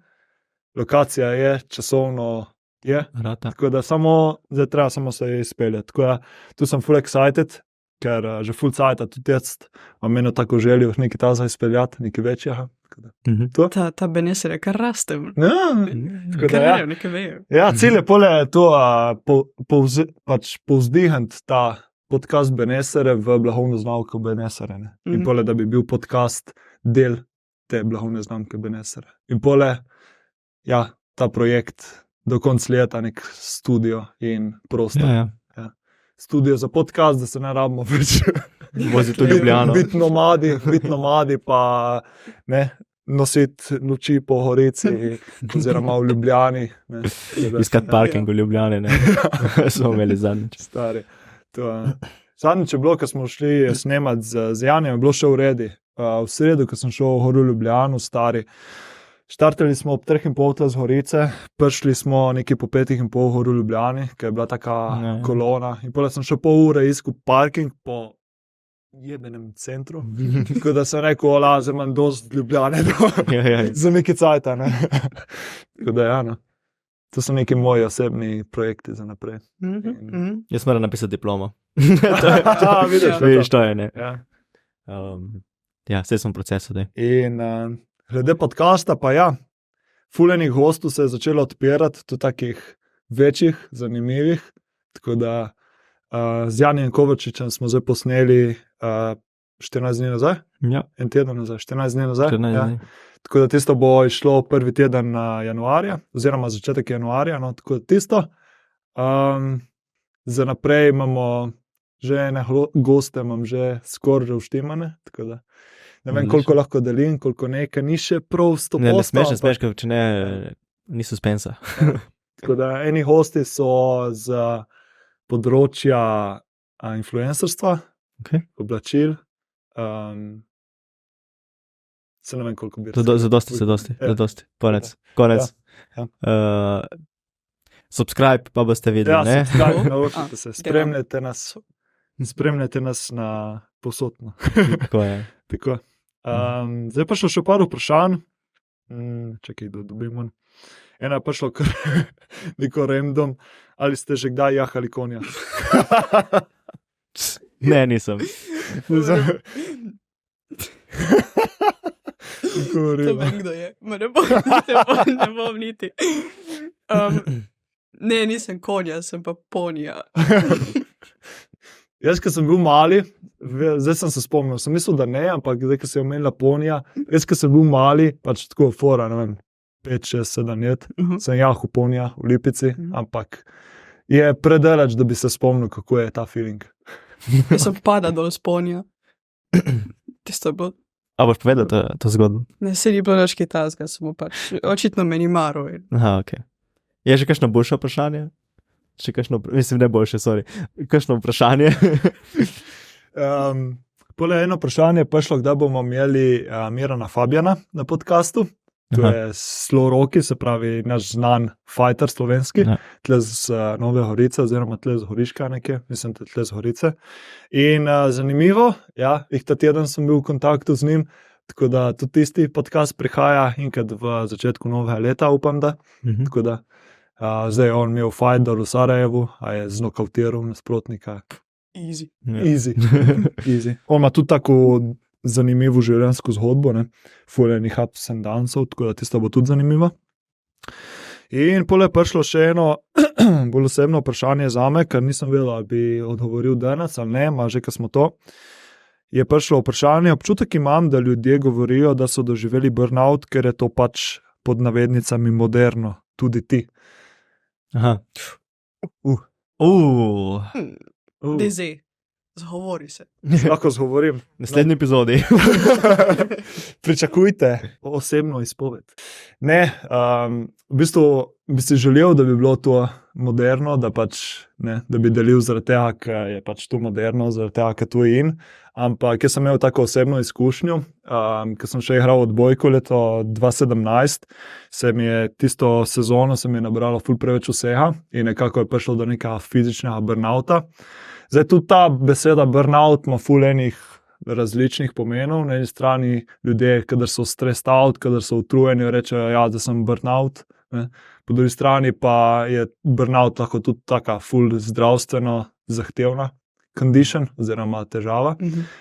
lokacija je, časovno je. Tako da zdaj treba samo se izpeljati. Tako da tu sem full excited, ker že full cajta tudi jaz imam eno tako željo nekaj taza izpeljati, nekaj večjega. Ta Benesere kar raste. Ja, cilj je pole to povzdihniti ta podcast Benesere v blagovno znamko Benesere. In pole, da bi bil podcast del te blagovne znamke Benesere. In pole, ja, ta projekt do konca leta, nek studio in prostor. Ja. Studio za podcast, da se ne rabimo več voziti v Ljubljano. Biti nomadi, pa ne, nositi luči po Gorici oziroma v Ljubljani. Iskati parking v Ljubljani, ne. Smo imeli zadnjič. Stari. Zadnjič je bilo, ko smo šli snemati z Janjem, je bilo še v redi. V sredo, ko sem šel v Ljubljano, stari. Štartali smo ob 3:30 z Gorice, prišli smo nekje po 5:30 v Ljubljani, ker je bila taka kolona. In potem sem še pol ure iskal parking po jebenem centru. Tako da sem rekel, zdaj imam dost Ljubljane, za neki cajt. Tako da ja, no. To so neki moji osebni projekti za naprej. Jaz moram napisati diplomo. Vidiš, to je, ne. Ja, vse sem v procesu, da. In glede podcasta pa ja, fulejnih gostov se je začelo odpirati, tudi takih večjih, zanimivih. Tako da z Janjem Kovačičem smo zdaj posneli 14 dni nazaj. Ja. En teden nazaj, 14 dni nazaj. 14 ja. dni. Tako da tisto bo išlo prvi teden januarja, oziroma začetek januarja, no, tako da tisto. Za naprej imamo že ene goste, imam že skoraj uštimane, tako da ne vem, koliko lahko delim, koliko nekaj, ni še prav 100%. Ne smeš, če ne, ni suspensa. Tako da eni hosti so z področja influencerstva, oblačil, se ne vem, koliko bi rekel. Zadosti. Konec. Ja. Subscribe, pa boste videli, ne? Ja, subscribe, naučite se. Spremljajte nas na posodno. Tako je. Tako. Zdaj pa še par vprašanj. Čakaj, da dobimo. Ena je prišlo kar neko random. Ali ste že kdaj jahali konja? Ne, nisem. To vem, kdo je. Ne bom niti. Ne, nisem konja, sem pa ponija. Jaz, ko sem bil mali, zdaj sem se spomnil, sem mislil, da ne, ampak zdaj, ko sem omenila ponija, jaz, ko sem bil mali, pač tako fora, ne vem, 5, 6, 7 let, sem jahal ponija v Lipici, ampak je predaleč, da bi se spomnil, kako je ta feeling. Jaz sem pada dol s ponija. Tisto je bilo. A boš povedal to zgodbo? Ne, se ni bilo nič kaj tazga, samo pač očitno meni maro. Aha, okej. Je že kakšno boljše vprašanje? Mislim, ne boljše, sorry. Kakšno vprašanje? Pole eno vprašanje je prišlo, kdaj bomo imeli Mirana Fabjana na podcastu. To je Sloroki, se pravi naš znan fighter slovenski, tle z Nove Gorice, oziroma tle z Horiška nekje, mislim, tle z Gorice. In zanimivo, ja, ta teden sem bil v kontaktu z njim, tako da tudi tisti podcast prihaja enkrat v začetku novega leta, upam da. Tako da zdaj je on imel fighter v Sarajevu, a je znokavtiral nasprotnika. Easy. On ima tudi tako zanimivo življenjsko zgodbo, fulejnih ups and downsov, tako da tisto bo tudi zanimivo. In pole je prišlo še eno bolj osebno vprašanje zame, ker nisem vedel, ali bi odgovoril danes ali ne, ma že, ko smo to. Je prišlo vprašanje, občutek imam, da ljudje govorijo, da so doživeli burnout, ker je to pač pod navednicami moderno, tudi ti. Aha. Dezi. Zgovori se. Lahko zgovorim. Naslednji epizodi. Pričakujte osebno izpoved. Ne, v bistvu bi si želel, da bi bilo to moderno, da pač ne, da bi delil zaradi tega, ker je pač to moderno, zaradi tega, ker to je in. Ampak jaz sem imel tako osebno izkušnjo, ker sem še igral odbojko leto 2017, se mi je tisto sezono nabralo ful preveč vsega in nekako je prišlo do nekega fizičnega burnouta. Zdaj, tudi ta beseda burnout ima ful enih različnih pomenov. Na eni strani ljudje, kadar so stressed out, kadar so utrujeni, rečejo, ja, da sem burnout. Po drugi strani pa je burnout lahko tudi taka ful zdravstveno zahtevna condition oziroma težava.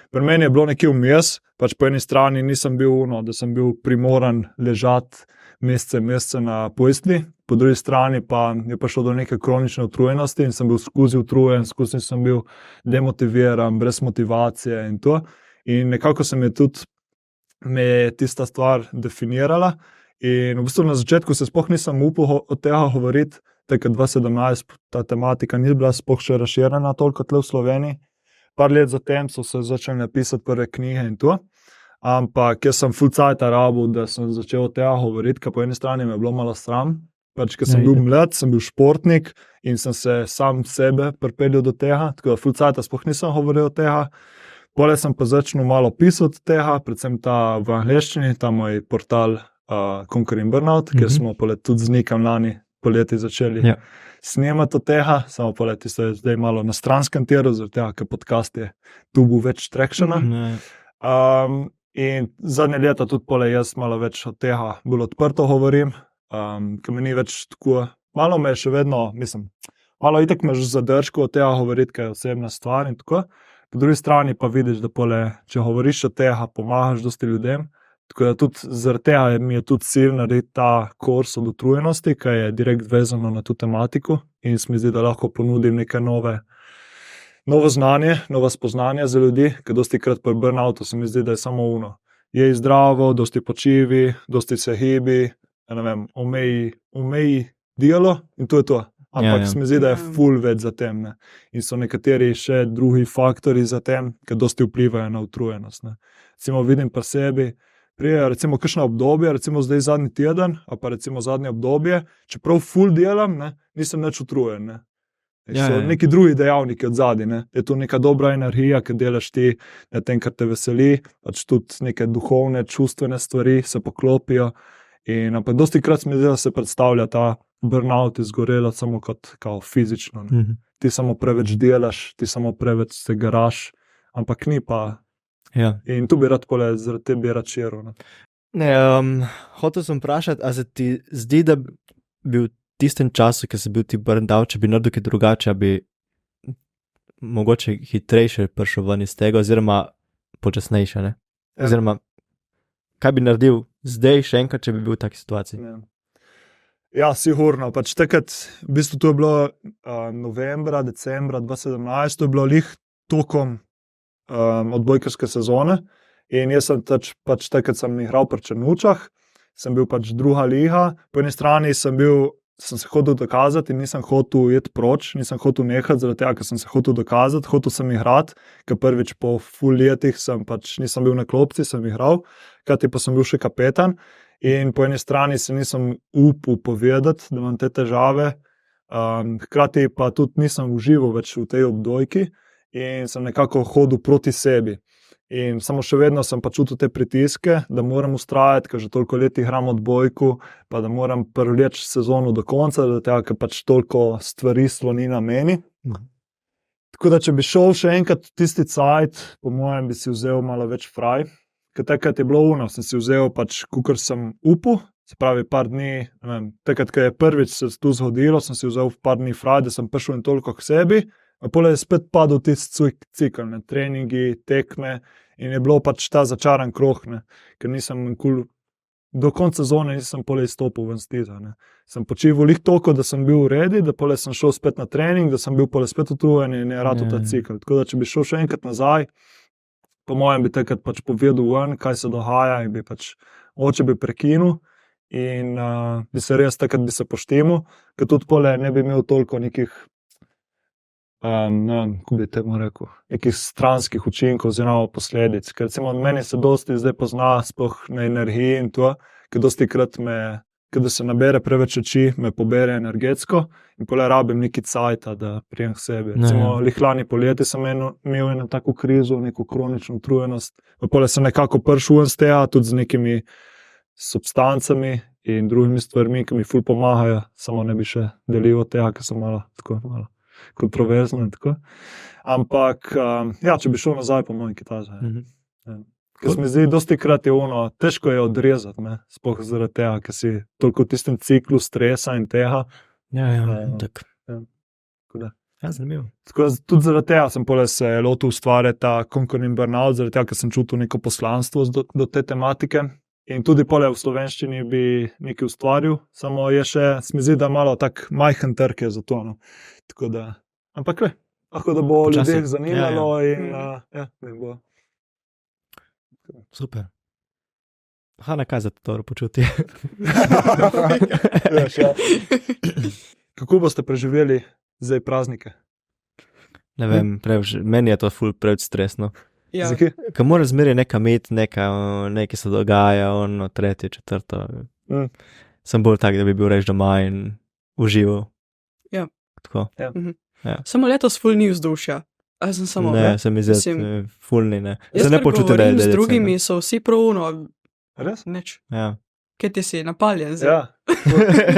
Pri meni je bilo nekje vmes, pač po eni strani nisem bil, da sem bil primoran ležati mesece na postelji, po drugi strani pa je prišlo do neke kronične utrujenosti in sem bil skozi utrujen, skozi sem bil demotiviran, brez motivacije in to. In nekako se me je tista stvar definirala. In v bistvu na začetku se sploh nisem upal od tega govoriti, takrat 2017 ta tematika ni bila sploh še razširjena toliko tle v Sloveniji. Par let zatem so se začeli napisati prve knjige in to. Ampak jaz sem full cajta rabil, da sem začel od tega govoriti, ker po eni strani me je bilo malo sram, pač ker sem bil mlad, sem bil športnik in sem se sam sebe pripeljal do tega, tako da full cajta sploh nisem govoril od tega. Pole sem pa začel malo pisati od tega, predvsem ta v angleščini, ta moj portal Conquer in Burnout, kjer smo tudi z Nikom lani poleti začeli snemati od tega, samo poleti so zdaj malo na stranskem tiru, zaradi tega, ker podcast je tu bo več trekšena. In zadnje leta tudi pole jaz malo več od tega bolj odprto govorim, ker mi ni več tako, malo me je še vedno, malo itak me že zadržko od tega govoriti, ker je osebna stvar in tako. Po drugi strani pa vidiš, da pole, če govoriš od tega, pomagaš dosti ljudem. Tako da tudi zaradi tega mi je tudi cilj narediti ta kurs od utrujenosti, ki je direkt vezano na to tematiko in se mi zdi, da lahko ponudim neke novo znanje, nova spoznanja za ljudi, ker dosti krat pri burnoutu se mi zdi, da je samo uno. Je zdravo, dosti počivi, dosti se hibi, omeji delo in to je to. Ampak se mi zdi, da je ful več za tem. Ne? In so nekateri še drugi faktori za tem, ki dosti vplivajo na utrujenost. Ne? Recimo vidim pri sebi, prije recimo kakšno obdobje, recimo zdaj zadnji teden, a pa recimo zadnje obdobje, čeprav ful delam, ne, nisem nič utrujen. Ne? So neki drugi dejavniki od zadnji. Ne? Je to neka dobra energija, ki delaš ti na tem, kar te veseli, pač tudi neke duhovne, čustvene stvari se poklopijo. Ampak dosti krat se mi zdi, da se predstavlja ta burnout izgorela samo kot fizično. Ti samo preveč delaš, ti samo preveč se garaš, ampak ni pa. In tu bi rad pole, zaradi te bi rad širil. Hotel sem vprašati, a se ti zdi, da bi v tistem času, ki si bil ti burnt out, če bi naredil kaj drugače, bi mogoče hitrejše prišel ven iz tega, oziroma počasnejše, ne? Oziroma, kaj bi naredil zdaj še enkrat, če bi bil v taki situaciji? Ja, sigurno. Pač takrat, v bistvu to je bilo novembra, decembra 2017, to je bilo lih tokom odbojkarske sezone in jaz sem pač takrat sem igral pri Črnučah, sem bil pač druga liga, po eni strani sem se hotel dokazati in nisem hotel iti proč, nisem hotel nehati zaradi tega, ker sem se hotel dokazati, hotel sem igrati, ker prvič po ful letih nisem bil na klopci, sem igral, hkrati pa sem bil še kapetan in po eni strani se nisem upal povedati, da imam te težave, hkrati pa tudi nisem užival več v tej obdojki in sem nekako hodil proti sebi. In samo še vedno sem pa čutil te pritiske, da moram ustrajati, ker že toliko let igram odbojku, pa da moram privleči sezono do konca, ker pač toliko stvari sloni na meni. Tako da, če bi šel še enkrat tisti cajt, po mojem bi si vzel malo več fraj, ker takrat je bilo uno, sem si vzel pač, kakor sem upal, se pravi par dni, takrat, ko je prvič se tu zgodilo, sem si vzel par dni fraj, da sem prišel in toliko k sebi, a pole je spet padel tisti cikl, treningi, tekme in je bilo pač ta začaran krog, ker nisem do konca sezone nisem pole izstopil ven stiza. Sem počival lih toliko, da sem bil v redi, da pole sem šel spet na trening, da sem bil pole spet utrujen in je rato ta cikl. Tako da, če bi šel še enkrat nazaj, po mojem bi takrat pač povedal ven, kaj se dogaja in bi pač oče bi prekinil in bi se res takrat bi se poštimal, ker tudi pole ne bi imel toliko nekih kako bi temu rekel, nekih stranskih učinkov oziroma posledic. Ker recimo meni se dosti zdaj pozna sploh na energiji in to, ker dosti krat kada se nabere preveč oči, me pobere energetsko in pole rabim neki cajta, da prijem k sebi. Recimo lani poleti sem imel eno tako krizo, neko kronično utrujenost, pole sem nekako prišel ven z tega, tudi z nekimi substancami in drugimi stvarmi, ki mi ful pomagajo, samo ne bi še delil od tega, ker sem malo kontroverzno in tako. Ampak, če bi šel nazaj, po mojem kitaza. Ker se mi zdi, dosti krat je težko je odrezati, sploh zaradi tega, ker si toliko v tistem ciklu stresa in tega. Zanimivo. Tudi zaradi tega sem se lotil ustvarjati ta Conquer in Burnout, zaradi tega, ker sem čutil neko poslanstvo do te tematike In tudi pole v slovenščini bi nekaj ustvaril, samo je še, se mi zdi, da malo tak majhen trg je za to. No. Tako da, ampak lahko da bo Počasi. ljudeh zanimalo in ne bo. Super. Hana, kaj za to počuti? Kako boste preživeli zdaj praznike? Ne vem, meni je to ful preveč stresno. Ja. Zakaj? Ker mora zmeraj neka imeti, nekaj se dogaja, tretje, četrto. Sem bolj tak, da bi bil reč doma in užival. Ja. Tako. Ja. Ja. Samo letos ful ni vzdušja. A sem samo, Ne, se mi zdi, Mislim, fulni, ne. Jaz Se ne počutim, da je z decembra. drugimi so vsi pravuno, Res? nič. Ja. Kaj ti si napaljen zdaj? Ja,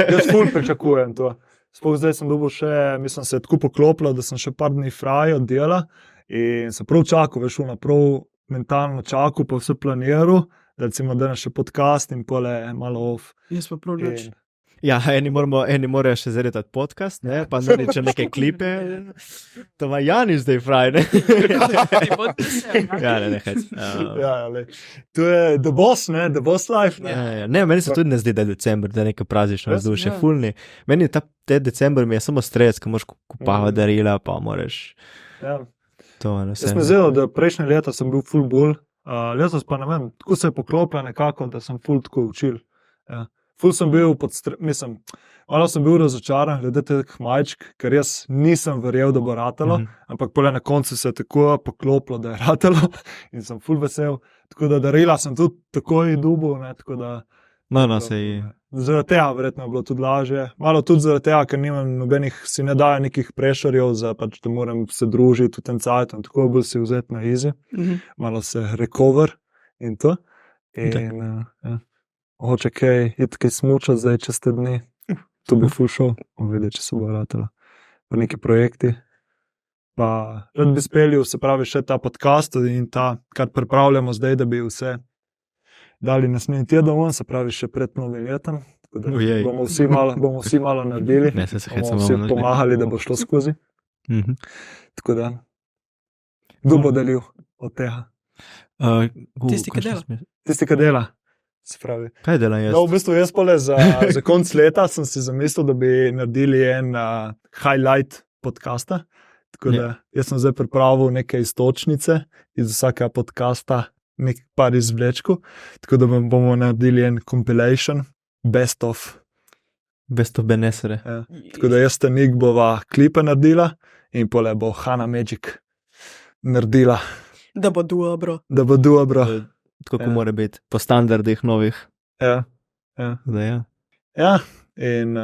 jaz ful pričakujem to. Sploh zdaj sem dobil še, mislim, se je tako poklopilo, da sem še par dni fraj od dela in sem prav čakal, veš, prav mentalno čakal, pa vse planiral, da recimo danes še podcast in pole malo off. Jaz pa prav nič. In, Ja, eni morajo še zaredati podcast, ne, pa narediti še neke klipe. To ima Jani zdaj fraj, ne? Ja, ne, hec. to je the boss, ne, the boss life. Ne. Ja. Ne, meni se tudi ne zdi, da je december, da je neko praznično Res? vzdušje, Ja. fulni. Meni te december mi je samo stres, ko moraš kupavati darila, pa moraš Ja. to na Jaz mi zdelo, da prejšnje leta sem bil ful bolj, letos pa ne vem, tako se je poklopilo nekako, da sem ful tako učil. Ja. Ful sem bil mislim, malo sem bil razočaran glede teh majčk, ker jaz nisem verjel, da bo ratalo, ampak pole na koncu se je tako poklopilo, da je ratalo in sem ful vesel. Tako da darila sem tudi takoj dobil, ne, tako da No, sej. zaradi tega verjetno je bilo tudi lažje. Malo tudi zaradi tega, ker nimam nobenih, si ne daje nekih prešerjev, za pač, da moram se družiti v tem cajtu in tako bolj si vzeti na easy, malo se recover in to. In hoče kaj, iti kaj smučati zdaj čez te dni, to bi ful šel, videti, če se bo ratalo. Pa neki projekti. Pa rad bi speljal, se pravi, še ta podcast in ta, kar pripravljamo zdaj, da bi vse dali naslednji teden ven, se pravi, še pred novim letom. Tako da Ojej. bomo vsi malo naredili, Ne, se bomo hecamo. vsi pomagali, da bo šlo skozi. Mhm. Tako da, kdo bo delil od tega? Tisti, ki dela. Tisti, ki dela. Se pravi. Kaj delam jaz? No, v bistvu jaz pole za konc leta sem si zamislil, da bi naredili en highlight podcasta. Tako da jaz sem zdaj pripravil neke istočnice iz vsakega podcasta, nek par izvlečkov. Tako da bomo naredili en compilation, best of. Best of Benesere. Ja. Tako da jaz ten nik bova klipe naredila in pole bo Hana Magic naredila, Da bo dobro. da bo dobro. Tako kot mora biti, po standardih novih. Ja. Zdaj, ja. Ja, in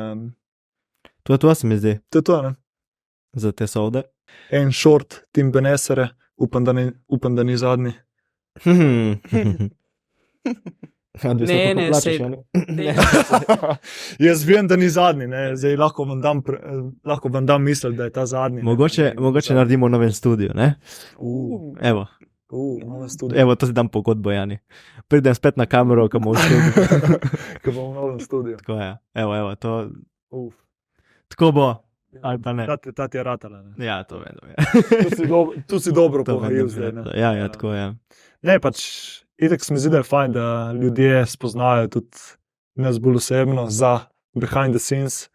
To se mi zdi, to je to, ne? za te sode. En short, Tim Benesere, upam, da ni zadnji. Ne, sej. Jaz vem, da ni zadnji, ne? Zdaj lahko vam dam misel, da je ta zadnji. Mogoče naredimo v novem studiu, ne? Evo, Nove studije. evo, to si dam pogodbo, Jani. Pridem spet na kamero, ko bomo v studiu. Ko bomo v novem studiju. Tako je, evo, to. Tako bo, ali pa ne. Ta ti je ratala, ne? Ja, to vedno je. Tu si dobro To pohajil vedno zdaj, je. ne? Ja, tako je. Ne, pač, itak se mi zdi, da je fajn, da ljudje spoznajo tudi nas bolj osebno za behind the scenes,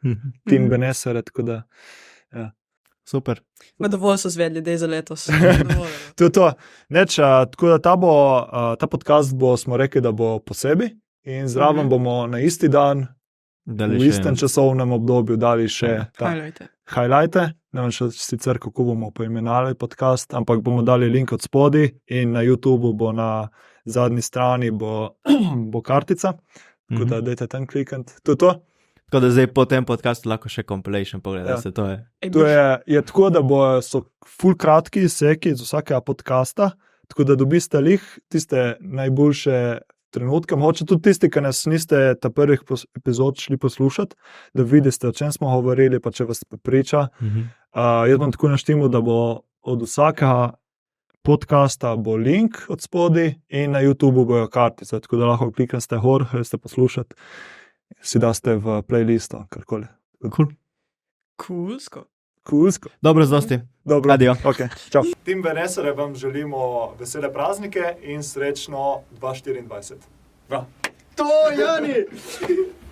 Tim Benesere, tako da. Super. Ma dovolj so zvedli, da je za letos. Dovolj, To je to. Neč, tako da ta podcast smo rekli, da bo posebej in zraven bomo na isti dan, Dali v istem časovnem obdobju dali še ta Highlighte. highlighte. Ne vem še sicer, kako bomo poimenovali podcast, ampak bomo dali link od spodaj in na YouTubu bo na zadnji strani bo kartica, tako da dajte tam klikati. To je to. Tako da zdaj po tem podcastu lahko še compilation pogledate, Ja. to je. To je tako, da so ful kratki seki iz vsakega podcasta, tako da dobiste lih tiste najboljše trenutke. Mogoče tudi tisti, ki nas niste ta prvih epizod šli poslušati, da vidite, o čem smo govorili, pa če vas priča. Jaz bom tako naštimo, da bo od vsakega podcasta bo link od spodaj in na YouTubu bojo kartice, tako da lahko kliknete gor, greste poslušati, si daste v playlisto, karkoli. Cool. Kulsko. Kulsko. Dobro, zdosti. Dobro. Adijo. Okay. Čau. Tim Benesere vam želimo vesele praznike in srečno 2024. To, Jani!